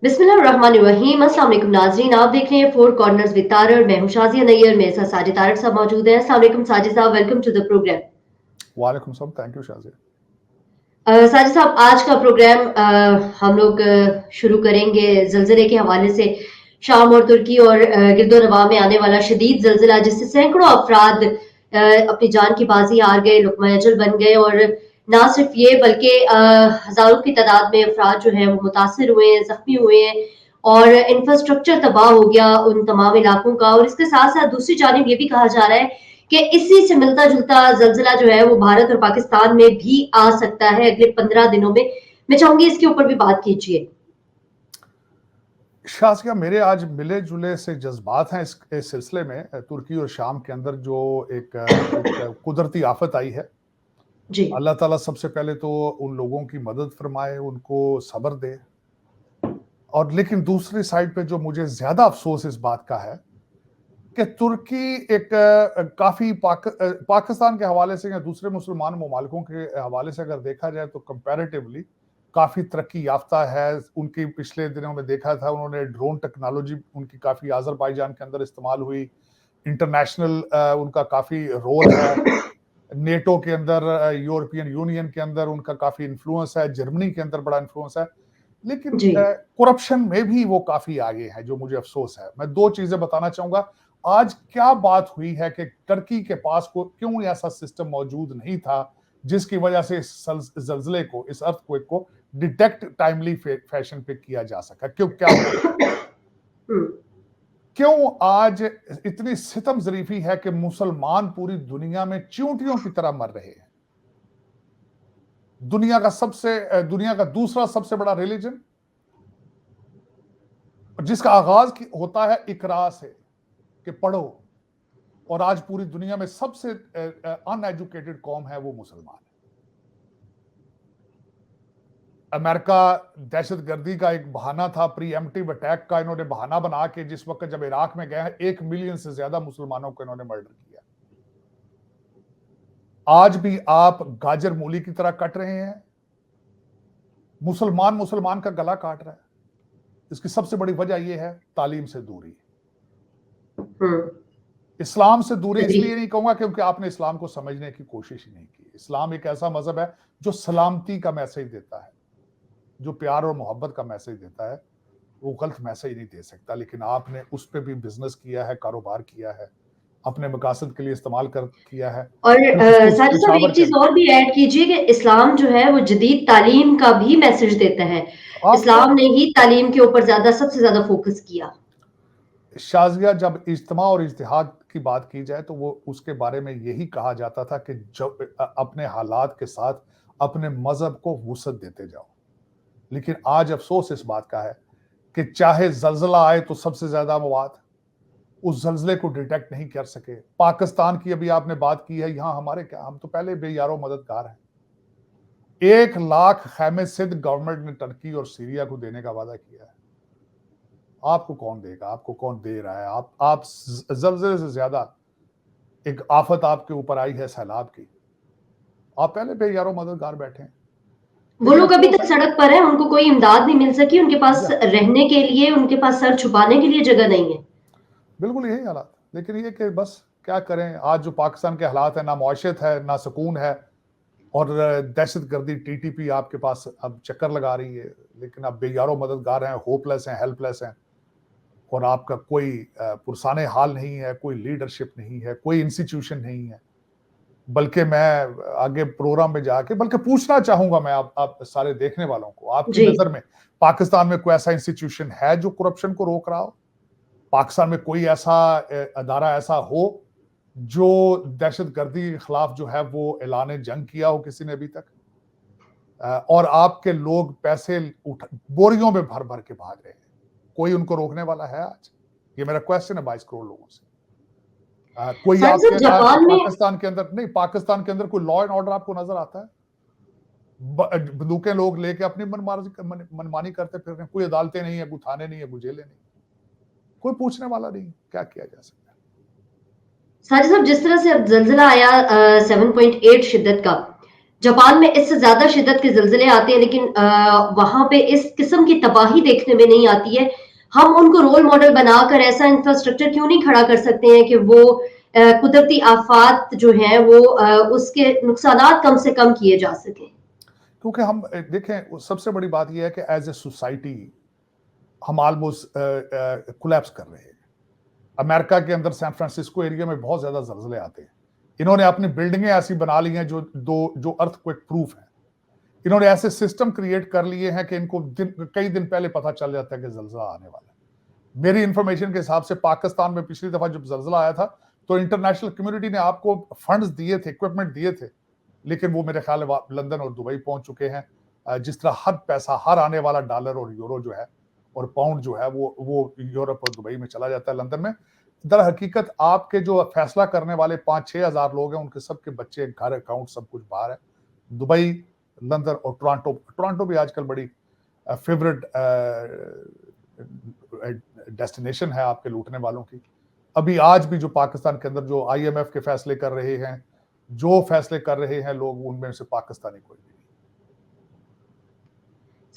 बिस्मिल्लाहिर्रहमानिर्रहीम। अस्सलाम वालेकुम नाज़रीन, आप देख रहे हैं फोर कॉर्नर्स विद तारड़। मैं हूं शाज़िया नैयर, मेरे साथ साजिद तारड़ साहब मौजूद हैं। अस्सलाम वालेकुम साजिद साहब, वेलकम टू द प्रोग्राम। वालेकुम सलाम, थैंक यू शाज़िया। साजिद साहब, आज का प्रोग्राम हम लोग शुरू करेंगे जल्जले के हवाले से। शाम और तुर्की और गिरदोनवा में आने वाला शदीद जल्जला, जिससे सैकड़ों अफराद अपनी जान की बाजी हार गए, लुक़मा अजल बन गए। और ना सिर्फ ये बल्कि हजारों की तादाद में अफराद जो है वो मुतासर हुए हैं, जख्मी हुए हैं और इंफ्रास्ट्रक्चर तबाह हो गया उन तमाम इलाकों का। और इसके साथ साथ दूसरी जानिब ये भी कहा जा रहा है कि इसी से मिलता जुलता जल्जला जो है वो भारत और पाकिस्तान में भी आ सकता है अगले 15 दिनों में। मैं चाहूंगी इसके ऊपर भी बात कीजिए। शाज़िया, मेरे आज मिले जुले से जज्बात हैं इस सिलसिले में। तुर्की और शाम के अंदर जो एक कुदरती आफत आई है, जी। अल्लाह ताला सबसे पहले तो उन लोगों की मदद फरमाए, उनको सब्र दे। और लेकिन दूसरी साइड पे जो मुझे ज्यादा अफसोस इस बात का है कि तुर्की एक काफी पाकिस्तान के हवाले से या दूसरे मुसलमान ममालिकों के हवाले से अगर देखा जाए तो कंपैरेटिवली काफी तरक्की याफ्ता है। उनकी पिछले दिनों में देखा था, उन्होंने ड्रोन टेक्नोलॉजी उनकी काफी अजरबैजान के अंदर इस्तेमाल हुई। इंटरनेशनल उनका काफी रोल है। नेटो के अंदर, यूरोपियन यूनियन के अंदर उनका काफी इन्फ्लुएंस है, जर्मनी के अंदर बड़ा इन्फ्लुएंस है। लेकिन जी। करप्शन में भी वो काफी आगे है, जो मुझे अफसोस है। मैं दो चीजें बताना चाहूंगा। आज क्या बात हुई है कि टर्की के पास को क्यों ऐसा सिस्टम मौजूद नहीं था जिसकी वजह से इस जल्जले को, इस अर्थक्वेक को डिटेक्ट टाइमली फैशन पे किया जा सका? क्यों, क्या हम्म। क्यों आज इतनी सितम जरीफी है कि मुसलमान पूरी दुनिया में चींटियों की तरह मर रहे हैं? दुनिया का दूसरा सबसे बड़ा रिलीजन, जिसका आगाज होता है इकरा से कि पढ़ो, और आज पूरी दुनिया में सबसे अनएजुकेटेड कौम है वो मुसलमान है। अमेरिका दहशतगर्दी का एक बहाना था, प्रीएम्प्टिव अटैक का इन्होंने बहाना बना के, जिस वक्त जब इराक में गए हैं 1 मिलियन से ज्यादा मुसलमानों को इन्होंने मर्डर किया। आज भी आप गाजर मूली की तरह कट रहे हैं। मुसलमान मुसलमान का गला काट रहा है। इसकी सबसे बड़ी वजह यह है तालीम से दूरी। इस्लाम से दूरी इसलिए नहीं कहूंगा क्योंकि आपने इस्लाम को समझने की कोशिश ही नहीं की। इस्लाम एक ऐसा मजहब है जो सलामती का मैसेज देता है, जो प्यार और मोहब्बत का मैसेज देता है। वो गलत मैसेज नहीं दे सकता, लेकिन आपने उस पर भी बिजनेस किया है, कारोबार किया है, अपने मकासद के लिए इस्तेमाल किया है। और साजिद साहब, एक चीज और भी ऐड कीजिए कि इस्लाम जो है वो जदीद तालीम का भी मैसेज देता है। इस्लाम ने ही तालीम के ऊपर सबसे ज्यादा फोकस किया। शाज़िया, जब इज्तिमा और इज्तिहाद की बात की जाए तो वो उसके बारे में यही कहा जाता था कि जब अपने हालात के साथ अपने मजहब को वुसअत देते जाओ। लेकिन आज अफसोस इस बात का है कि चाहे जल्जला आए तो सबसे ज्यादा मवाद उस जल्जले को डिटेक्ट नहीं कर सके। पाकिस्तान की अभी आपने बात की है, यहां हमारे क्या, हम तो पहले बेयारो मददगार हैं। 1 लाख खैमे सिद्ध गवर्नमेंट ने टर्की और सीरिया को देने का वादा किया है। आपको कौन देगा? आपको कौन दे रहा है? आप जल्जले से ज्यादा एक आफत आपके ऊपर आई है सैलाब की, आप पहले बेयारो मददगार बैठे हैं। वो लोग अभी तक सड़क पर हैं, उनको कोई इमदाद नहीं मिल सकी, उनके पास रहने के लिए, उनके पास सर छुपाने के लिए जगह नहीं है। बिल्कुल यही हालात। लेकिन ये कि बस क्या करें, आज जो पाकिस्तान के हालात है, ना मुआशरत है, ना सुकून है, और दहशतगर्दी टीटीपी आपके पास अब चक्कर लगा रही है। लेकिन आप बेयारो मददगार हैं, होपलेस हैं, हेल्पलेस हैं, और आपका कोई पुरसाने हाल नहीं है, कोई लीडरशिप नहीं है, कोई इंस्टीट्यूशन नहीं है। बल्कि मैं आगे प्रोग्राम में जाके बल्कि पूछना चाहूंगा मैं आप सारे देखने वालों को, आपकी नजर में पाकिस्तान में कोई ऐसा इंस्टीट्यूशन है जो करप्शन को रोक रहा हो? पाकिस्तान में कोई ऐसा अदारा ऐसा हो जो दहशतगर्दी के खिलाफ जो है वो ऐलान जंग किया हो किसी ने अभी तक? और आपके लोग पैसे बोरियों में भर भर के भाग रहे हैं, कोई उनको रोकने वाला है आज? ये मेरा क्वेश्चन है 22 करोड़ लोगों से। कोई आपके पाकिस्तान के अंदर नहीं, पाकिस्तान के अंदर कोई लॉ एंड ऑर्डर आपको नजर आता है? बंदूकें लोग लेके अपनी मनमानी करते फिर रहे हैं। कोई अदालतें नहीं है, कोई थाने नहीं है, कोई जेलें नहीं, कोई पूछने वाला नहीं। क्या किया जा सकता है? साजिद साहब, जिस तरह से अब जल्जला आया 7.8 शिद्दत का, जापान में इससे ज़्यादा शिद्दत के ज़िलज़िले आते हैं लेकिन वहाँ पे इस किस्म की तबाही देखने में नहीं आती है। हम उनको रोल मॉडल बनाकर ऐसा इंफ्रास्ट्रक्चर क्यों नहीं खड़ा कर सकते हैं कि वो कुदरती आफ़ात जो हैं वो उसके नुकसानात कम से कम किए जा सकें? क्योंकि हम देखें सबसे बड़ी बात यह है कि एज ए सोसाइटी हम ऑलमोस्ट कोलैप्स कर रहे हैं। अमेरिका के अंदर सैन फ्रांसिस्को एरिया में बहुत ज्यादा जलजले आते हैं। इन्होंने अपनी बिल्डिंगें ऐसी बना ली हैं जो अर्थक्वेक प्रूफ है। इन्होंने ऐसे सिस्टम क्रिएट कर लिए हैं कि इनको कई दिन पहले पता चल जाता है कि जलजला आने वाला है। मेरी इंफॉर्मेशन के हिसाब से पाकिस्तान में पिछली दफा जब जलजला आया था तो इंटरनेशनल कम्युनिटी ने आपको फंड्स दिए थे, इक्विपमेंट दिए थे, लेकिन वो मेरे ख्याल में लंदन और दुबई पहुंच चुके हैं। जिस तरह हर पैसा, हर आने वाला डॉलर और यूरो जो है और पाउंड जो है वो यूरोप और दुबई में चला जाता है, लंदन में। दर हकीकत आपके जो फैसला करने वाले 5-6 हजार लोग हैं, उनके सबके बच्चे, घर, अकाउंट सब कुछ बाहर है। दुबई, लंदन और टोरंटो भी आजकल बड़ी फेवरेट डेस्टिनेशन है आपके लूटने वालों की। अभी आज भी जो पाकिस्तान के अंदर जो IMF के फैसले कर रहे हैं, जो फैसले कर रहे हैं लोग, उनमें से पाकिस्तानी कोई भी नहीं।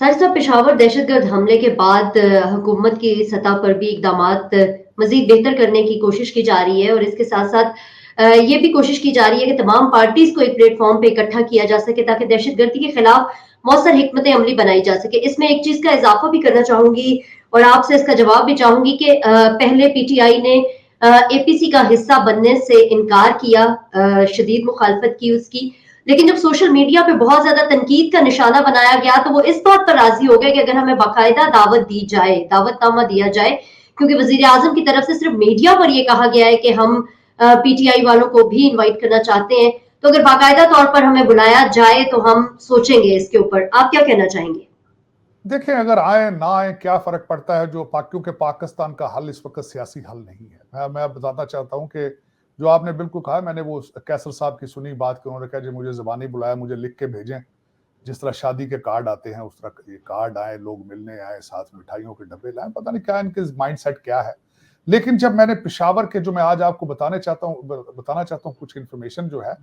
साहिर साहब, पेशावर दहशतगर्द हमले के बाद हुकूमत की सतह पर भी इकदामात मजीद बेहतर करने की कोशिश की जा रही है और इसके साथ साथ ये भी कोशिश की जा रही है कि तमाम पार्टीज को एक प्लेटफॉर्म पे इकट्ठा किया जा सके ताकि दहशतगर्दी के खिलाफ मौसर हिकमत अमली बनाई जा सके। इसमें एक चीज का इजाफा भी करना चाहूंगी और आपसे इसका जवाब भी चाहूंगी कि पहले PTI ने APC का हिस्सा बनने से इनकार किया, शदीद मुखालफत की उसकी, लेकिन जब सोशल मीडिया पे बहुत ज्यादा तनकीद का निशाना बनाया गया तो वो इस बात पर राजी हो गए कि अगर हमें बाकायदा दावत दी जाए, दावतनामा दिया जाए, क्योंकि वजीर आजम की तरफ से सिर्फ मीडिया पर यह कहा गया है कि हम PTI वालों को भी इनवाइट करना चाहते हैं, तो अगर बाकायदा तौर पर हमें बुलाया जाए तो हम सोचेंगे इसके ऊपर। आप क्या कहना चाहेंगे? देखें, अगर आए ना आए क्या फर्क पड़ता है, क्योंकि पाकिस्तान का हल इस वक्त सियासी हल नहीं है। मैं बताना चाहता हूं कि जो आपने बिल्कुल कहा, मैंने वो कैसर साहब की सुनी बात कि उन्होंने कहा जी मुझे ज़बानी बुलाया, मुझे लिख के भेजें, जिस तरह शादी के कार्ड आते हैं उस तरह ये कार्ड आए, लोग मिलने आए, साथ मिठाइयों के डब्बे लाए, पता नहीं क्या इनके माइंडसेट क्या है। लेकिन जब मैंने पेशावर के, जो मैं आज आपको बताना चाहता हूँ कुछ इन्फॉर्मेशन जो है,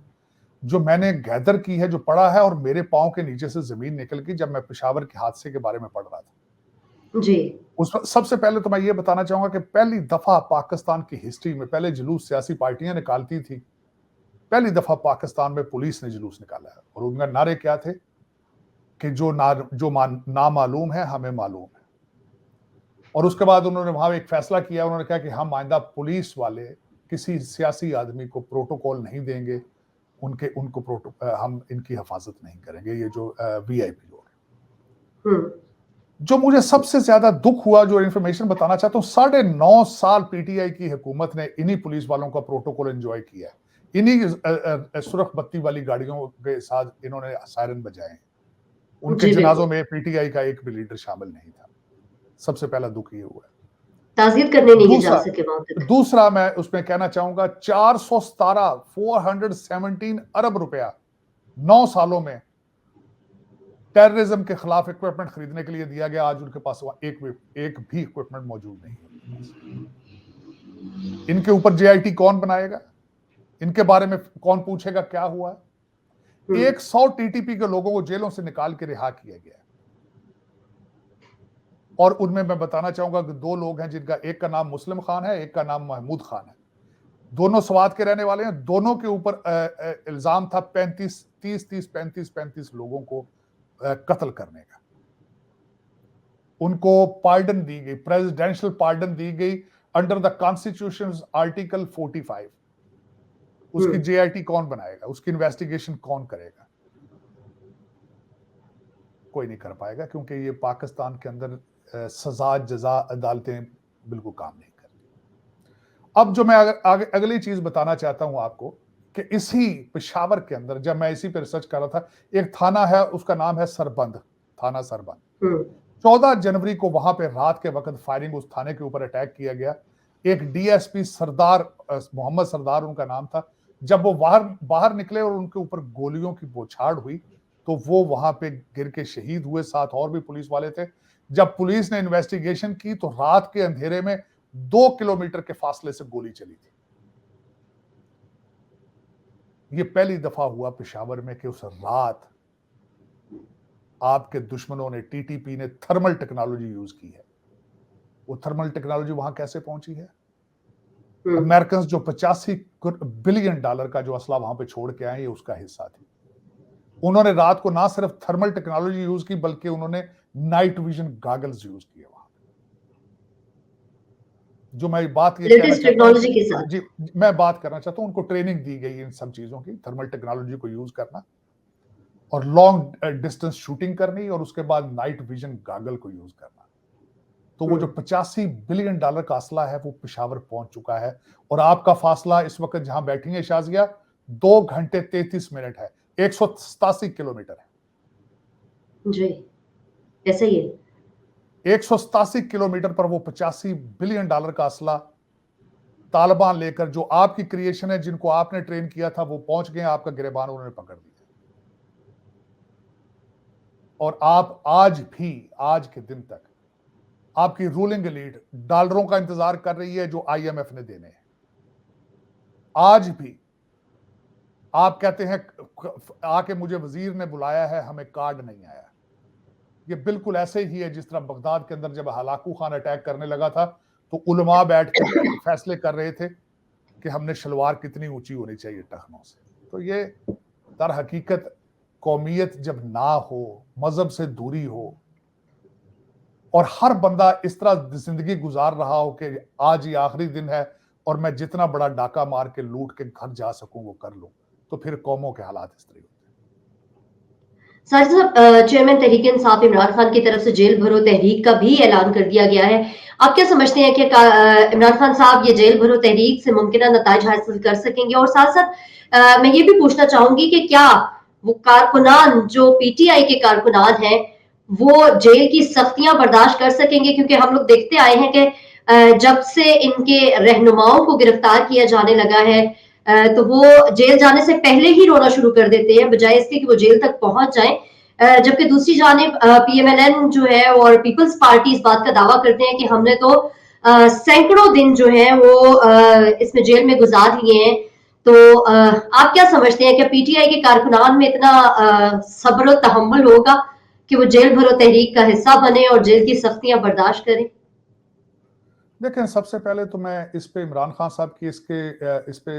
जो मैंने गैदर की है, जो पढ़ा है, और मेरे पांव के नीचे से जमीन निकल गई जब मैं पेशावर के हादसे के बारे में पढ़ रहा था। जी। उस सबसे पहले तो मैं ये बताना चाहूंगा कि पहली दफा पाकिस्तान की हिस्ट्री में, पहले जुलूस सियासी पार्टियां निकालती थी, पहली दफा पाकिस्तान में पुलिस ने जुलूस निकाला है और उनका नारे क्या थे कि ना मालूम है हमें मालूम है। और उसके बाद उन्होंने वहां एक फैसला किया, उन्होंने कहा कि हम आइंदा पुलिस वाले किसी सियासी आदमी को प्रोटोकॉल नहीं देंगे, हम इनकी हिफाजत नहीं करेंगे, ये जो VIP लोग। जो मुझे सबसे ज्यादा दुख हुआ, जो इन्फॉर्मेशन बताना चाहता हूँ, 9.5 साल PTI की हुकूमत ने इन्हीं पुलिस वालों का प्रोटोकॉल एंजॉय किया है। इन्हीं सुरख बत्ती वाली गाड़ियों के साथ इन्होंने सायरन बजाए। उनके जनाजों में PTI का एक भी लीडर शामिल नहीं था। सबसे पहला दुख ये हुआ है। ताज़ियत करने नहीं जा सके वहां तक। दूसरा मैं उसमें कहना चाहूंगा, 417 अरब रुपया 9 सालों में टेररिज्म के खिलाफ इक्विपमेंट खरीदने के लिए दिया गया। आज उनके पास एक भी इक्विपमेंट मौजूद नहीं है। इनके ऊपर JIT कौन बनाएगा? इनके बारे में कौन पूछेगा क्या हुआ है? 100 TTP के लोगों को जेलों से निकाल के रिहा किया गया। और उनमें मैं बताना चाहूंगा कि 2 लोग हैं जिनका एक का नाम मुस्लिम खान है, एक का नाम महमूद खान है। दोनों स्वात के रहने वाले हैं। दोनों के ऊपर इल्जाम था 35 लोगों को कत्ल करने का। उनको पार्डन दी गई, प्रेसिडेंशियल पार्डन दी गई अंडर द कॉन्स्टिट्यूशन आर्टिकल 45। उसकी JIT कौन बनाएगा? उसकी इन्वेस्टिगेशन कौन करेगा? कोई नहीं कर पाएगा, क्योंकि ये पाकिस्तान के अंदर सजा जजा अदालतें बिल्कुल काम नहीं करती। अब जो मैं अगली चीज बताना चाहता हूं आपको कि इसी पेशावर के अंदर, जब मैं इसी पे रिसर्च कर रहा था, एक थाना है, उसका नाम है सरबंद, थाना सरबंद। 14 जनवरी को वहां पे रात के वक्त फायरिंग, उस थाने के ऊपर अटैक किया गया। एक DSP सरदार, मोहम्मद सरदार उनका नाम था। जब वो बाहर निकले और उनके ऊपर गोलियों की बौछार हुई तो वो वहां पे गिर के शहीद हुए। साथ और भी पुलिस वाले थे। जब पुलिस ने इन्वेस्टिगेशन की तो रात के अंधेरे में 2 किलोमीटर के फासले से गोली चली थी। ये पहली दफा हुआ पेशावर में कि उस रात आपके दुश्मनों ने, टीटीपी ने थर्मल टेक्नोलॉजी यूज की है। वो थर्मल टेक्नोलॉजी वहां कैसे पहुंची है? अमेरिकन जो 85 बिलियन डॉलर का जो असला वहां पे छोड़ के आए, ये उसका हिस्सा थी। उन्होंने रात को ना सिर्फ थर्मल टेक्नोलॉजी यूज की, बल्कि उन्होंने नाइट विजन गॉगल्स यूज किए वहां। जो मैं बात ये कहना लेटेस्ट चाहता हूं टेक्नोलॉजी के साथ। जी, मैं बात करना चाहता हूं, उनको ट्रेनिंग दी गई इन सब चीजों की, थर्मल टेक्नोलॉजी को यूज करना और लॉन्ग डिस्टेंस शूटिंग करनी, और उसके बाद नाइट विजन गॉगल को यूज करना। तो वो जो 85 बिलियन डॉलर का असला है वो पेशावर पहुंच चुका है। और आपका फासला इस वक्त जहां बैठी है शाजिया, 2 घंटे 33 मिनट है, 187 किलोमीटर है जी, ऐसा ही है। 187 किलोमीटर पर वो 85 बिलियन डॉलर का असला तालिबान लेकर, जो आपकी क्रिएशन है, जिनको आपने ट्रेन किया था, वो पहुंच गए, आपका गिरबान उन्होंने पकड़ लिया। और आप आज भी, आज के दिन तक आपकी रूलिंग एलीट डॉलरों का इंतजार कर रही है जो आईएमएफ ने देने हैं। आज भी आप कहते हैं आके मुझे वजीर ने बुलाया है, हमें कार्ड नहीं आया। ये बिल्कुल ऐसे ही है जिस तरह बगदाद के अंदर जब हलाकू खान अटैक करने लगा था, तो उलमा बैठ के फैसले कर रहे थे कि हमने शलवार कितनी ऊंची होनी चाहिए टखनों से। तो ये दर हकीकत कौमियत जब ना हो, मजहब से दूरी हो, और हर बंदा इस तरह जिंदगी गुजार रहा हो कि आज ही आखिरी दिन है और मैं जितना बड़ा डाका मार के लूट के घर जा सकूं वो कर लूं, तो फिर कौमों के हालात इस तरह होते हैं। साजिद साहब, चेयरमैन तहरीक इंसाफ इमरान खान की तरफ से जेल भरो तहरीक का भी ऐलान कर दिया गया है। आप क्या समझते हैं कि इमरान खान साहब ये जेल भरो तहरीक से मुमकिन नताइज हासिल कर सकेंगे? और साथ साथ मैं ये भी पूछना चाहूंगी कि क्या वो कारकुनान जो पीटीआई के कारकुनान हैं वो जेल की सख्तियां बर्दाश्त कर सकेंगे? क्योंकि हम लोग देखते आए हैं कि जब से इनके रहनुमाओं को गिरफ्तार किया जाने लगा है, तो वो जेल जाने से पहले ही रोना शुरू कर देते हैं, बजाय इसके कि वो जेल तक पहुंच जाएं। जबकि दूसरी जानिब पीएमएलएन जो है और पीपल्स पार्टी इस बात का दावा करते हैं कि हमने तो सैकड़ों दिन जो है वो इसमें जेल में गुजार लिए हैं। तो आप क्या समझते हैं कि पीटीआई के कारकुनान में इतना सब्र और तहम्मुल होगा कि वो जेल भरो तहरीक का हिस्सा बने और जेल की सख्तियां बर्दाश्त करें? देखें, सबसे पहले तो मैं इस पे इमरान खान साहब की इस पे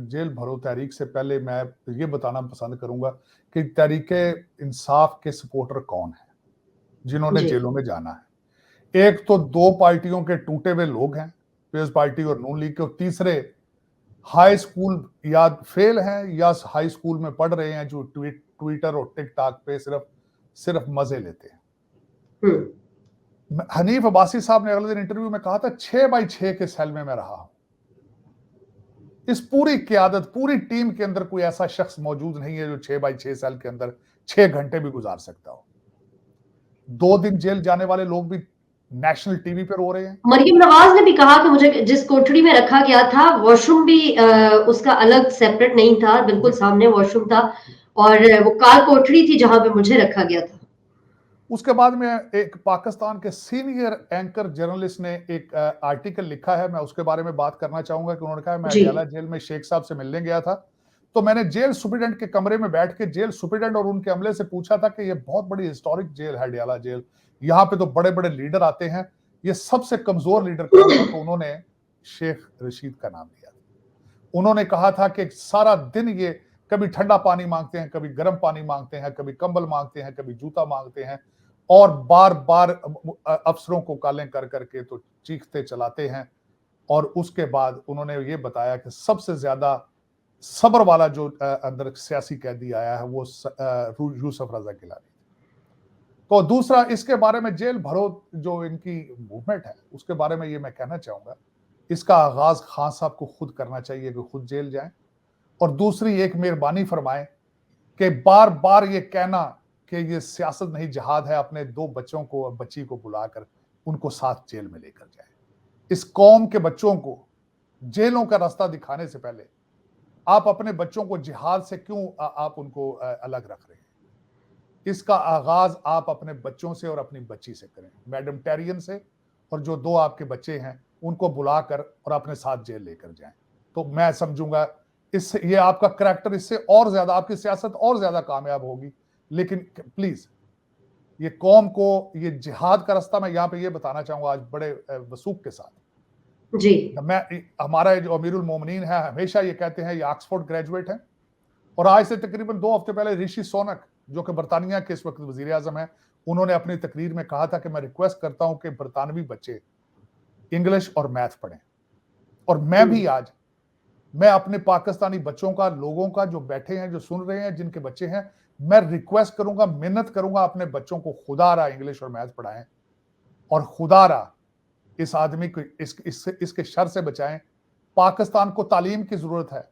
जेल भरो तहरीक से पहले मैं ये बताना पसंद करूंगा कि तहरीक इंसाफ के सपोर्टर कौन है जिन्होंने जी। जेलों में जाना है। एक तो 2 पार्टियों के टूटे हुए लोग हैं, पीपल्स पार्टी और नून लीग के, और तीसरे हाई स्कूल या फेल हैं या हाई स्कूल में पढ़ रहे हैं, जो ट्विटर और टिकटॉक पे सिर्फ मजे लेते हैं। हनीफ अब्बासी साहब ने अगले दिन इंटरव्यू में कहा था 6x6 के सेल में मैं रहा हूं। इस पूरी क्यादत, पूरी टीम के अंदर कोई ऐसा शख्स मौजूद नहीं है जो 6x6 सेल के अंदर 6 घंटे भी गुजार सकता हो। 2 दिन जेल जाने वाले लोग भी नेशनल टीवी पे रो रहे हैं। मरियम नवाज ने भी कहा कि मुझे जिस कोठड़ी में रखा गया था, वॉशरूम भी उसका अलग सेपरेट नहीं था, बिल्कुल सामने वॉशरूम था, और वो कार कोठड़ी थी जहां पे मुझे रखा गया था। उसके बाद में एक पाकिस्तान के सीनियर एंकर जर्नलिस्ट ने एक आर्टिकल लिखा है, मैं उसके बारे में बात करना चाहूंगा कि उन्होंने कहा मैं जी। अडियाला जेल में शेख साहब से मिलने गया था, तो मैंने जेल सुपरिटेंडेंट के कमरे में बैठ के जेल सुपरिटेंडेंट और उनके अमले से पूछा था कि ये बहुत बड़ी हिस्टोरिक जेल है अडियाला जेल, यहाँ पे तो बड़े बड़े लीडर आते हैं, ये सबसे कमजोर लीडर कौन था? तो उन्होंने शेख रशीद का नाम लिया। उन्होंने कहा था कि सारा दिन ये कभी ठंडा पानी मांगते हैं, कभी गर्म पानी मांगते हैं, कभी कंबल मांगते हैं, कभी जूता मांगते हैं, और बार बार अफसरों को कालें कर करके तो चीखते चलाते हैं। और उसके बाद उन्होंने ये बताया कि सबसे ज्यादा सब्र वाला जो अंदर सियासी कैदी आया है वो यूसुफ रजा गिलानी। तो दूसरा, इसके बारे में जेल भरो जो इनकी मूवमेंट है उसके बारे में ये मैं कहना चाहूंगा, इसका आगाज खान साहब को खुद करना चाहिए कि खुद जेल जाएं। और दूसरी, एक मेहरबानी फरमाएं कि बार बार ये कहना कि ये सियासत नहीं जिहाद है, अपने 2 बच्चों को और बच्ची को बुलाकर उनको साथ जेल में लेकर जाए। इस कौम के बच्चों को जेलों का रास्ता दिखाने से पहले आप अपने बच्चों को जिहाद से क्यों आप उनको अलग रख रहे हैं? इसका आगाज आप अपने बच्चों से और अपनी बच्ची से करें, मैडम टेरियन से, और जो 2 आपके बच्चे हैं उनको बुलाकर और अपने साथ जेल लेकर जाएं। तो मैं समझूंगा इससे ये आपका करैक्टर इससे और ज्यादा, आपकी सियासत और ज्यादा कामयाब होगी। लेकिन प्लीज ये कौम को ये जिहाद का रास्ता, मैं यहां पे ये बताना चाहूंगा आज बड़े वसूख के साथ। जी मैं हमारा जो अमीरुल मोमिनीन है हमेशा ये कहते हैं, ये ऑक्सफोर्ड ग्रेजुएट है, और आज से तकरीबन 2 हफ्ते पहले ऋषि सोनक जो कि बरतानिया के इस वक्त वजीर आजम है, उन्होंने अपनी तकरीर में कहा था कि मैं रिक्वेस्ट करता हूं कि बरतानवी बच्चे इंग्लिश और मैथ पढ़ें। और मैं भी आज मैं अपने पाकिस्तानी बच्चों का, लोगों का जो बैठे हैं, जो सुन रहे हैं, जिनके बच्चे हैं, मैं रिक्वेस्ट करूंगा, मिन्नत करूंगा, अपने बच्चों को खुदारा इंग्लिश और मैथ पढ़ाएं और खुदारा इस आदमी को इसके शर से बचाएं। पाकिस्तान को तालीम की जरूरत है,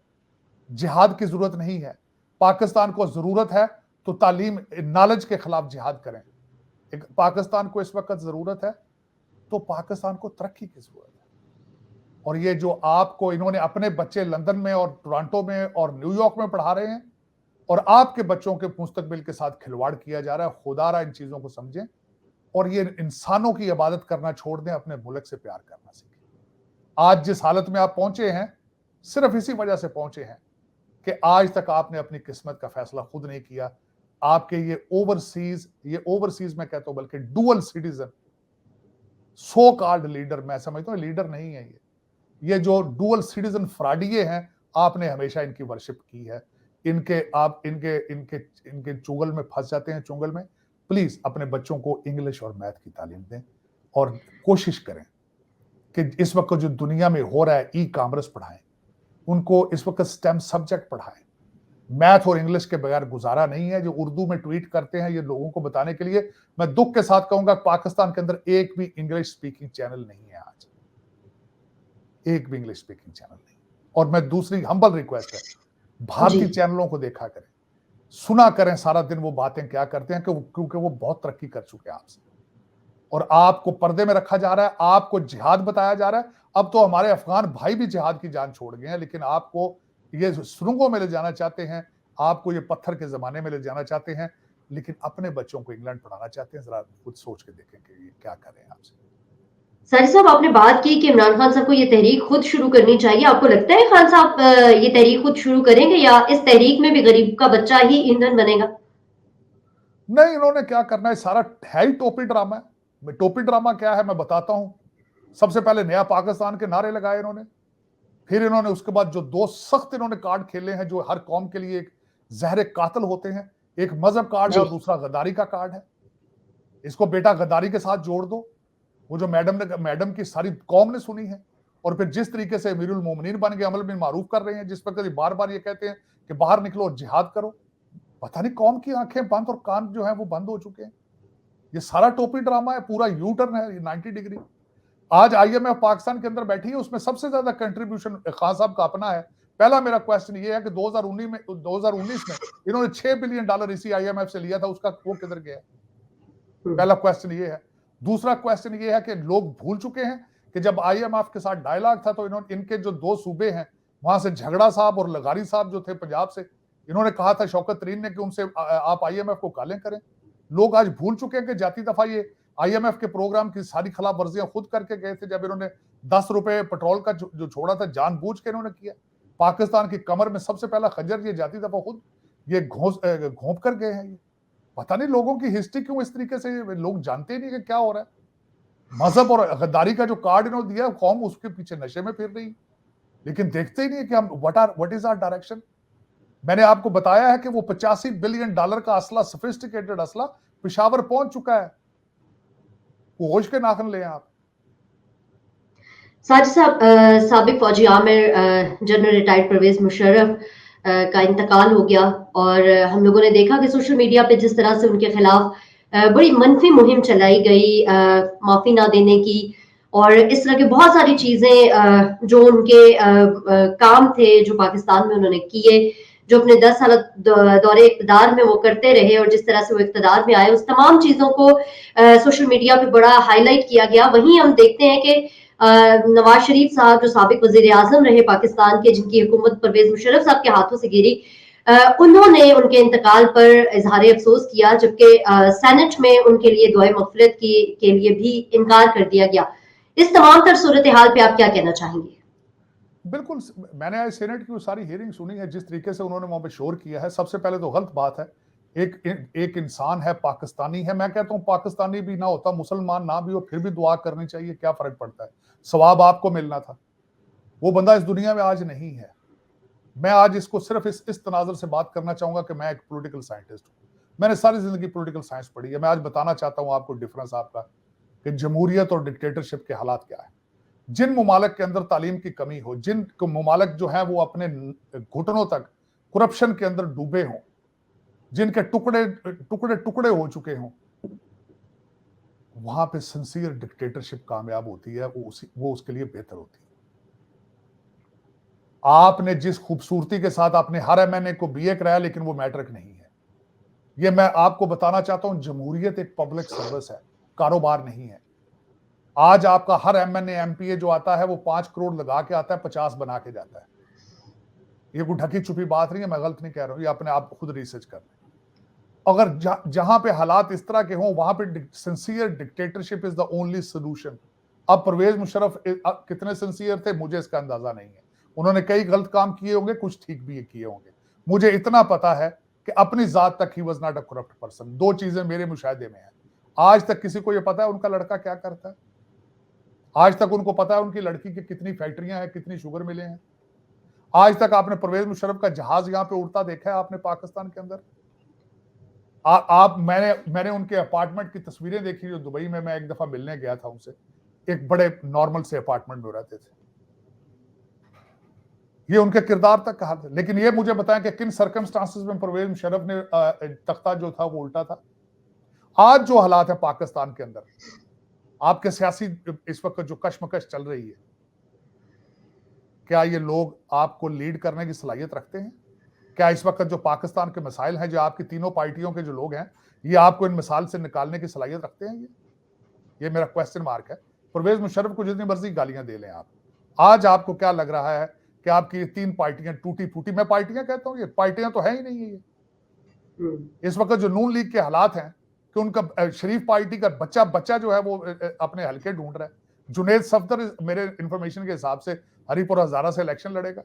जिहाद की जरूरत नहीं है। पाकिस्तान को जरूरत है तो तालीम, नॉलेज के खिलाफ जिहाद करें। एक पाकिस्तान को इस वक्त जरूरत है तो पाकिस्तान को तरक्की की जरूरत है। और ये जो आपको इन्होंने अपने बच्चे लंदन में और टोरंटो में और न्यूयॉर्क में पढ़ा रहे हैं और आपके बच्चों के मुस्तकबिल के साथ खिलवाड़ किया जा रहा है, खुदारा इन चीजों को समझें और ये इंसानों की इबादत करना छोड़ दें, अपने मुल्क से प्यार करना सीखें। आज जिस हालत में आप पहुंचे हैं सिर्फ इसी वजह से पहुंचे हैं कि आज तक आपने अपनी किस्मत का फैसला खुद नहीं किया। आपके ये ओवरसीज मैं कहता हूं बल्कि dual citizen so called leader, मैं समझता हूं लीडर नहीं है ये जो डुअल सिटीजन फ्रॉडिये हैं, आपने हमेशा इनकी वर्शिप की है। इनके चुगल में फंस जाते हैं, चुंगल में। प्लीज अपने बच्चों को इंग्लिश और मैथ की तालीम दें और कोशिश करें कि इस वक्त जो दुनिया में हो रहा है, ई कॉमर्स पढ़ाएं उनको, इस वक्त स्टेम सब्जेक्ट पढ़ाएं। मैथ और इंग्लिश के बगैर गुजारा नहीं है। जो उर्दू में ट्वीट करते हैं ये लोगों को बताने के लिए, मैं दुख के साथ कहूंगा पाकिस्तान के अंदर एक भी इंग्लिश स्पीकिंग चैनल नहीं है आज, एक भी इंग्लिश स्पीकिंग चैनल नहीं। और मैं दूसरी हम्बल रिक्वेस्ट है, भारतीय चैनलों को देखा करें, सुना करें सारा दिन वो बातें क्या करते हैं, क्योंकि वो बहुत तरक्की कर चुके हैं आपसे। और आपको पर्दे में रखा जा रहा है, आपको जिहाद बताया जा रहा है। अब तो हमारे अफगान भाई भी जिहाद की जान छोड़ गए हैं, लेकिन आपको ये सुरंगों में ले जाना चाहते हैं, आपको ये पत्थर के जमाने में ले जाना चाहते हैं, लेकिन अपने बच्चों को इंग्लैंड पढ़ाना चाहते हैं। जरा खुद सोच के देखें कि ये क्या कर रहे हैं आपसे। साजिद साहब, आपने बात की कि इमरान खान साहब को ये तहरीक खुद शुरू करनी चाहिए। आपको लगता है खान साहब ये तहरीक खुद शुरू करेंगे या इस तहरीक में भी गरीब का बच्चा ही ईंधन बनेगा? नहीं, इन्होंने क्या करना है, सारा है ही टोपी ड्रामा है। टोपी ड्रामा क्या है मैं बताता हूं। सबसे पहले नया पाकिस्तान के नारे लगाए इन्होंने, फिर इन्होंने उसके बाद जो दो सख्त इन्होंने कार्ड खेले हैं जो हर कौम के लिए एक जहर कातिल होते हैं, एक मजहब कार्ड है और दूसरा गद्दारी का कार्ड है। इसको बेटा गद्दारी के साथ जोड़ दो, वो जो मैडम की सारी कौम ने सुनी है। और फिर जिस तरीके से अमीरुल मोमिनीन बन के अमल बिन मारूफ कर रहे हैं, जिस पर बार बार ये कहते हैं कि बाहर निकलो और जिहाद करो, पता नहीं कौम की आंखें बंद और कान जो है वो बंद हो चुके हैं। ये सारा टोपी ड्रामा है, पूरा यू टर्न है 90 डिग्री। आज IMF पाकिस्तान के अंदर बैठी है, उसमें सबसे ज्यादा कंट्रीब्यूशन खान साहब का अपना है। पहला मेरा क्वेश्चन ये है कि 2019 में इन्होंने $6 बिलियन इसी IMF से लिया था, उसका वो किधर गया? पहला क्वेश्चन ये है। दूसरा क्वेश्चन ये है कि लोग भूल चुके हैं कि जब IMF के साथ डायलॉग था तो इन्होंने, इनके जो 2 सूबे हैं वहां से झगड़ा साहब और लगारी साहब जो थे पंजाब से, इन्होंने कहा था शौकत तरीन ने कि उनसे आप IMF को गालें करें। लोग आज भूल चुके हैं कि जाती दफा ये IMF के प्रोग्राम की सारी खिलाफ वर्जियां खुद करके गए थे। जब इन्होंने 10 रुपए पेट्रोल का जो छोड़ा था, जानबूझ के इन्होंने किया। पाकिस्तान की कमर में सबसे पहला खंजर ये जाती दफा खुद ये घोंप कर गए हैं। ये पता नहीं लोगों की हिस्ट्री क्यों इस तरीके से, लोग जानते नहीं कि क्या हो रहा है। मजहब और गद्दारी का जो कार्ड इन्होंने दिया, कौम उसके पीछे नशे में फिर रही, लेकिन देखते ही नहीं है कि हम व्हाट इज आवर डायरेक्शन। मैंने आपको बताया है कि वो $85 बिलियन का असला, सोफिस्टिकेटेड असला पेशावर पहुंच चुका है। होश के नाखन लें आप। साजिद साहब, साबिक फौजी आमिर जनरल रिटायर्ड परवेज मुशर्रफ का इंतकाल हो गया और हम लोगों ने देखा कि सोशल मीडिया पे जिस तरह से उनके खिलाफ बड़ी मनफी मुहिम चलाई गई, माफी ना देने की और इस तरह की बहुत सारी चीजें जो उनके काम थे जो पाकिस्तान में उन्होंने किए, जो अपने 10 साल दौरे इक़्तिदार में वो करते रहे और जिस तरह से वो इक़्तिदार में आए, उस तमाम चीजों को सोशल मीडिया पे बड़ा हाईलाइट किया गया। वहीं हम देखते हैं कि नवाज शरीफ साहब जो साबिक वजीर आजम रहे पाकिस्तान के, जिनकी हुकूमत परवेज मुशर्रफ साहब के हाथों से गिरी, उन्होंने उनके इंतकाल पर इजहार अफसोस किया, जबकि सेनेट में उनके लिए दुआए मग़फ़िरत के लिए भी इनकार कर दिया गया। इस तमाम तर सूरत हाल पे आप क्या कहना चाहेंगे? बिल्कुल मैंने आज सेनेट की वो सारी हियरिंग सुनी है, जिस तरीके से उन्होंने वहां पे शोर किया है। सबसे पहले तो गलत बात है, एक इंसान है, पाकिस्तानी है। मैं कहता हूं पाकिस्तानी भी ना होता, मुसलमान ना भी हो, फिर भी दुआ करनी चाहिए, क्या फर्क पड़ता है, सवाब आपको मिलना था। वो बंदा इस दुनिया में आज नहीं है। मैं आज इसको सिर्फ इस तनाजुर से बात करना चाहूंगा कि मैं एक पॉलिटिकल साइंटिस्ट हूं, मैंने सारी जिंदगी पॉलिटिकल साइंस पढ़ी है। मैं आज बताना चाहता हूं आपको डिफरेंस आपका कि जमहूरियत और डिक्टेटरशिप के हालात क्या है। जिन ममालिक के अंदर तालीम की कमी हो, जिन ममालिक जो है वो अपने घुटनों तक करप्शन के अंदर डूबे हों, जिनके टुकड़े टुकड़े टुकड़े हो चुके हों, वहां पे सिंसियर डिक्टेटरशिप कामयाब होती है, वो उसके लिए बेहतर होती है। आपने जिस खूबसूरती के साथ आपने हर एमएनए को बीए कराया, लेकिन वो मैट्रिक नहीं है। ये मैं आपको बताना चाहता हूं, जमहूरियत एक पब्लिक सर्विस है, कारोबार नहीं है। आज आपका हर एमएनए एमपीए जो आता है वो 5 करोड़ लगा के आता है, 50 बना के जाता है। ये कोई ढकी छुपी बात नहीं है, मैं गलत नहीं कह रहा हूं, ये अपने आप खुद रिसर्च कर लें। अगर जहां पे हालात इस तरह के हों, वहां पे sincere dictatorship is the only solution. अब परवेज मुशर्रफ कितने सिंसियर थे मुझे इसका अंदाजा नहीं है। उन्होंने कई गलत काम किए होंगे, कुछ ठीक भी किए होंगे। मुझे इतना पता है कि अपनी जात तक he was not a corrupt person. 2 चीजें मेरे मुशाहिदे में है। आज तक किसी को यह पता है उनका लड़का क्या करता है? आज तक उनको पता है उनकी लड़की की कितनी फैक्ट्रियां हैं, कितनी शुगर मिले हैं? आज तक आपने परवेज मुशर्रफ का जहाज यहां पे उड़ता देखा है आपने पाकिस्तान के अंदर? मैंने उनके अपार्टमेंट की तस्वीरें देखी जो दुबई में मैं एक दफा मिलने गया था उनसे। एक बड़े नॉर्मल से अपार्टमेंट में रहते थे। ये उनके किरदार तक कहा था। लेकिन ये मुझे बताएं कि किन सर्कमस्टांसेस में परवेज मुशर्रफ ने तख्ता जो था वो उल्टा था। आज जो हालात है पाकिस्तान के अंदर, आपके सियासी इस वक्त जो कशमकश चल रही है, क्या ये लोग आपको लीड करने की सलाहियत रखते हैं? क्या इस वक्त जो पाकिस्तान के मसाइल हैं, जो आपकी तीनों पार्टियों के जो लोग हैं, ये आपको इन मिसाल से निकालने की सलाहियत रखते हैं? ये मेरा क्वेश्चन मार्क है। परवेज मुशर्रफ को जितनी मर्जी गालियां दे लें आप, आज आपको क्या लग रहा है कि आपकी ये 3 पार्टियां टूटी फूटी, मैं पार्टियां कहता हूं, ये पार्टियां तो है ही नहीं है। ये इस वक्त जो नून लीग के हालात हैं कि उनका शरीफ पार्टी का बच्चा जो है वो अपने हल्के ढूंढ रहा है। जुनेद सफदर मेरे इंफॉर्मेशन के हिसाब से हरिपुर हजारा से इलेक्शन लड़ेगा।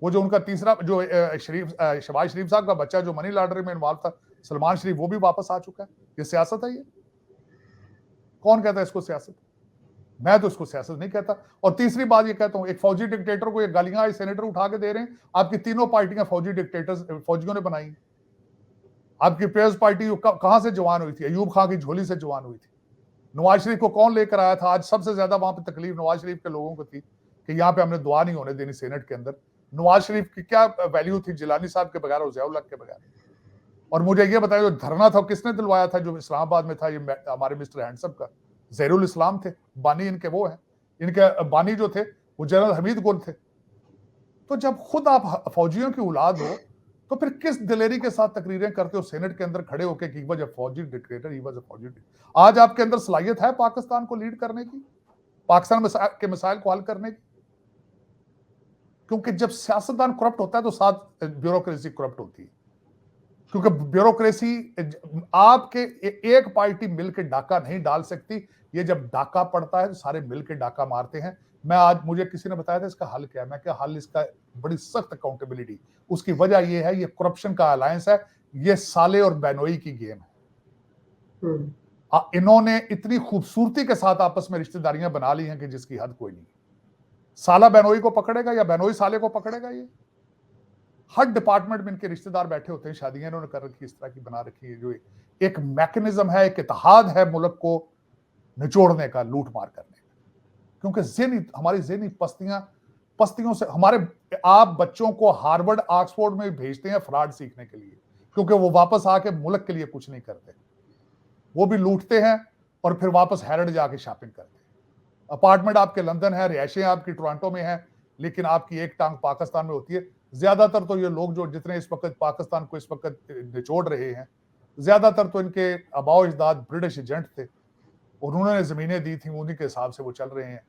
वो जो उनका तीसरा जो शहबाज शरीफ साहब का बच्चा जो मनी लॉन्ड्रिंग में इन्वॉल्व था, सलमान शरीफ, वो भी वापस आ चुका है। ये सियासत है? ये कौन कहता है इसको सियासत? मैं तो इसको सियासत नहीं कहता। और तीसरी बात ये कहता हूं, एक फौजी डिक्टेटर को ये गालियां आज सेनेटर उठा के दे रहे हैं। आपकी तीनों पार्टियां फौजी डिक्टेटर्स, फौजियों ने बनाई। आपकी पीपल्स पार्टी कहां से जवान हुई थी? अयूब खान की झोली से जवान हुई थी। नवाज शरीफ को कौन लेकर आया था? आज सबसे ज्यादा वहां पर तकलीफ नवाज शरीफ के लोगों को थी कि यहाँ पे हमने दुआ नहीं होने देनी सेनेट के अंदर। नवाज शरीफ की क्या वैल्यू थी जिलानी साहब के बगैर और ज़िया-उल हक के बगैर? और मुझे ये बताया जो धरना था किसने दिलवाया था, जो इस्लामाबाद में था? ये हमारे मिस्टर हैंडसम का जहरुल इस्लाम थे। बानी इनके वो हैं, इनके बानी जो थे वो जनरल हमीद गुल थे। तो जब खुद आप फौजियों की औलाद हो तो फिर किस दिलेरी के साथ तकरीरें करते हो सेनेट के अंदर खड़े होकर कि वजह फौजी डिक्टेटर, ही वजह फौजी डिक्टेटर। आज आपके अंदर सलाहियत है पाकिस्तान को लीड करने की, पाकिस्तान के मसाइल को हल करने की? क्योंकि जब सियासतदान करप्ट होता है तो साथ ब्यूरोक्रेसी करप्ट होती है। क्योंकि ब्यूरोक्रेसी आपके एक पार्टी मिलकर डाका नहीं डाल सकती। ये जब डाका पड़ता है तो सारे मिलकर डाका मारते हैं। मैं आज, मुझे किसी ने बताया था इसका हल क्या है, मैं क्या हल इसका बड़ी सख्त अकाउंटेबिलिटी। उसकी वजह यह है, ये करप्शन का अलायंस है, ये साले और बेनोई की गेम है। इन्होंने इतनी खूबसूरती के साथ आपस में रिश्तेदारियां बना ली हैं कि जिसकी हद कोई नहीं। साला बेनोई को पकड़ेगा या बेनोई साले को पकड़ेगा? ये हर डिपार्टमेंट में इनके रिश्तेदार बैठे होते हैं, शादियां इन्होंने कर रखी, इस तरह की बना रखी है, जो एक मैकेनिज्म है, एक इत्तेहाद है मुल्क को निचोड़ने का, लूट मार करने का। क्योंकि हमारी ज़हनी पस्तियों से हमारे आप बच्चों को हार्वर्ड ऑक्सफोर्ड में भेजते हैं फ्रॉड सीखने के लिए, क्योंकि वो वापस आके मुल्क के लिए कुछ नहीं करते। वो भी लूटते हैं और फिर वापस हैरड जाके शॉपिंग करते हैं। अपार्टमेंट आपके लंदन है, रिहायशें आपकी टोरंटो में है, लेकिन आपकी एक टांग पाकिस्तान में होती है। ज्यादातर तो ये लोग जो जितने इस वक्त पाकिस्तान को इस वक्त निचोड़ रहे हैं, ज्यादातर तो इनके आबाओ अजदाद ब्रिटिश एजेंट थे, उन्होंने जमीनें दी थी, उन्हीं के हिसाब से वो चल रहे हैं।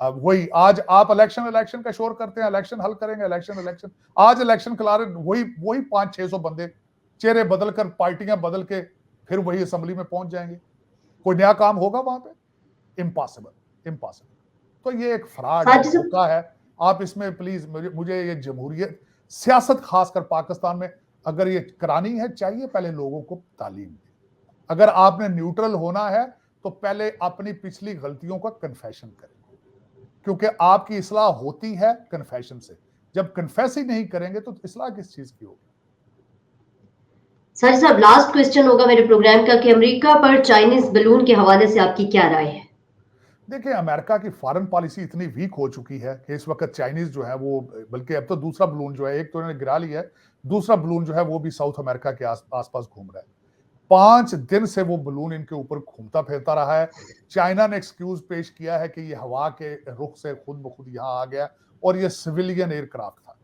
अब वही आज आप इलेक्शन का शोर करते हैं, इलेक्शन हल करेंगे, इलेक्शन आज इलेक्शन खिला रहे, वही 500-600 बंदे चेहरे बदल कर, पार्टियां बदल के फिर वही असेंबली में पहुंच जाएंगे। कोई नया काम होगा वहां पे? इम्पॉसिबल। तो ये एक फ्रॉड है, धोखा है। आप इसमें प्लीज मुझे ये जमहूरियत सियासत खासकर पाकिस्तान में अगर ये करानी है, चाहिए पहले लोगों को तालीम दी। अगर आपने न्यूट्रल होना है तो पहले अपनी पिछली गलतियों का कन्फेशन करें, क्योंकि आपकी इस्लाह होती है कन्फेशन से। जब कन्फेस ही नहीं करेंगे तो इस्लाह किस चीज की होगी? साजिद साहब, लास्ट क्वेश्चन होगा मेरे प्रोग्राम का कि अमेरिका पर चाइनीज बलून के हवाले से आपकी क्या राय है? देखिए, अमेरिका की फॉरेन पॉलिसी इतनी वीक हो चुकी है कि इस वक्त चाइनीज जो है वो, बल्कि अब तो दूसरा बलून जो है, एक तो उन्होंने गिरा लिया है, दूसरा बलून जो है वो भी साउथ अमेरिका के आसपास घूम रहा है। 5 दिन से वो बलून इनके ऊपर घूमता फिरता रहा है। चाइना ने एक्सक्यूज पेश किया है कि ये हवा के रुख से खुद ब खुद यहाँ आ गया और ये सिविलियन एयरक्राफ्ट था।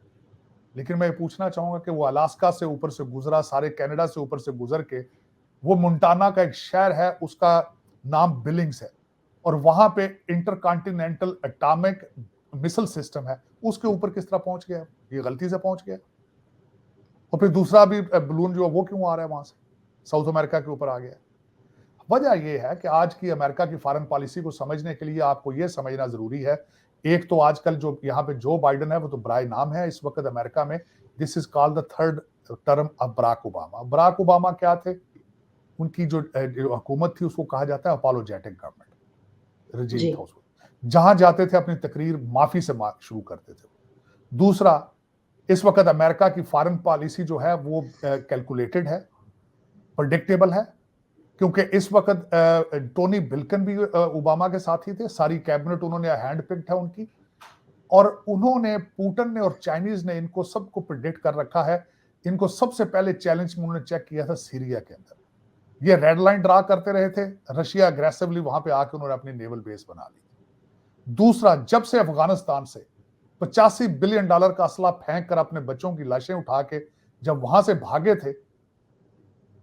लेकिन मैं ये पूछना चाहूंगा कि वो अलास्का से ऊपर से गुजरा, सारे कनाडा से ऊपर से गुजर के वो मोंटाना का एक शहर है, उसका नाम बिलिंग्स है, और वहां पे इंटरकॉन्टिनेंटल एटॉमिक मिसाइल सिस्टम है, उसके ऊपर किस तरह पहुंच गया? ये गलती से पहुंच गया। और फिर दूसरा भी बलून जो है वो क्यों आ रहा है वहां से, साउथ अमेरिका के ऊपर आ गया? वजह यह है कि आज की अमेरिका की फॉरेन पॉलिसी को समझने के लिए आपको यह समझना जरूरी है। एक तो आजकल जो यहाँ पे जो बाइडन है वो तो बराए नाम है इस वक्त अमेरिका में। This is called the third term of Barack Obama. Barack Obama क्या थे? उनकी जो हुकूमत थी उसको कहा जाता है अपोलोजेटिक गवर्नमेंट रजीम था उसको। जहां जाते थे अपनी तकरीर माफी से शुरू करते थे। दूसरा, इस वक्त अमेरिका की फॉरेन पॉलिसी जो है वो कैलकुलेटेड है, प्रेडिक्टेबल है, क्योंकि इस वक्त टोनी बिल्कन भी ओबामा के साथ ही थे, सारी कैबिनेट उन्होंने हैंड पिक्ड है उनकी, और उन्होंने पुतिन ने और चाइनीज ने इनको सबको प्रेडिक्ट कर रखा है। इनको सबसे पहले चैलेंज में उन्होंने चेक किया था सीरिया के अंदर। ये रेड लाइन ड्रा करते रहे थे, रशिया अग्रेसिवली वहां पे आके उन्होंने अपनी नेवल बेस बना ली। दूसरा, जब से अफगानिस्तान से $85 बिलियन का असला फेंक कर अपने बच्चों की लाशें उठा के जब वहां से भागे थे,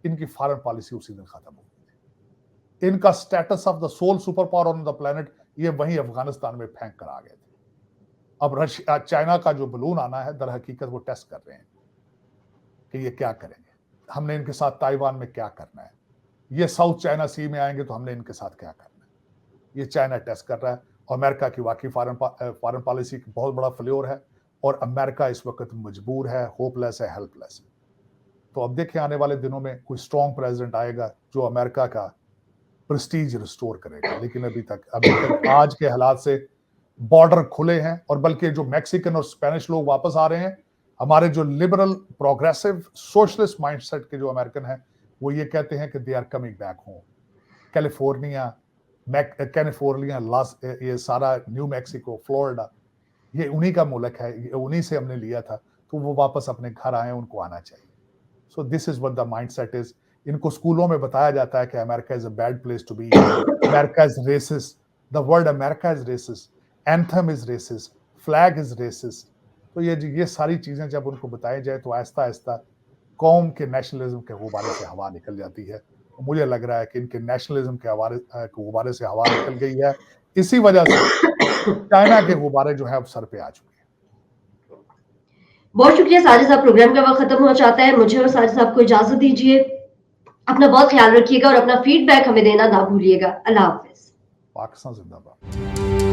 इनकी फॉरेन पॉलिसी उसी दिन खत्म हो गई। इनका status of the sole super power on the planet ये वहीं अफगानिस्तान में फेंक कर आ गए थे। अब रशिया चाइना का जो बलून आना है, दर हकीकत वो टेस्ट कर रहे हैं कि ये क्या करेंगे, हमने इनके साथ ताइवान में क्या करना है, ये साउथ चाइना सी में आएंगे तो हमने इनके साथ क्या करना है। ये चाइना टेस्ट कर रहा है। और अमेरिका की वाकई फॉरेन पॉलिसी की बहुत बड़ा फ्लेवर है, और अमेरिका इस वक्त मजबूर है, होपलेस है, हेल्पलेस है। तो अब देखें आने वाले दिनों में कोई स्ट्रॉन्ग प्रेसिडेंट आएगा जो अमेरिका का प्रेस्टीज रिस्टोर करेगा। लेकिन अभी तक आज के हालात से बॉर्डर खुले हैं, और बल्कि जो मैक्सिकन और स्पेनिश लोग वापस आ रहे हैं, हमारे जो लिबरल प्रोग्रेसिव सोशलिस्ट माइंडसेट के जो अमेरिकन हैं, वो ये कहते हैं कि they are coming back home. California, ये सारा न्यू मैक्सिको, फ्लोरिडा, ये उन्हीं का मुल्क है, ये उन्हीं से हमने लिया था, तो वो वापस अपने घर आए, उनको आना चाहिए। So this is what the mindset is. इनको स्कूलों में बताया जाता है कि America is a bad place to be, America is racist, the word America is racist, anthem is racist, flag is racist. तो ये सारी चीजें जब उनको बताई जाए तो आहिस्ता आहिस्ता कौम के नेशनलिज्म के गुब्बारे से हवा निकल जाती है। मुझे लग रहा है कि इनके नेशनलिज्म के गुब्बारे से हवा निकल गई है। इसी वजह से चाइना के गुब्बारे जो है अब सर पे आ चुके हैं। बहुत शुक्रिया साजिद साहब, प्रोग्राम का वक्त खत्म हो जाता है। मुझे और साजिद साहब को इजाजत दीजिए। अपना बहुत ख्याल रखिएगा और अपना फीडबैक हमें देना ना भूलिएगा। अल्लाह हाफिज। पाकिस्तान जिंदाबाद।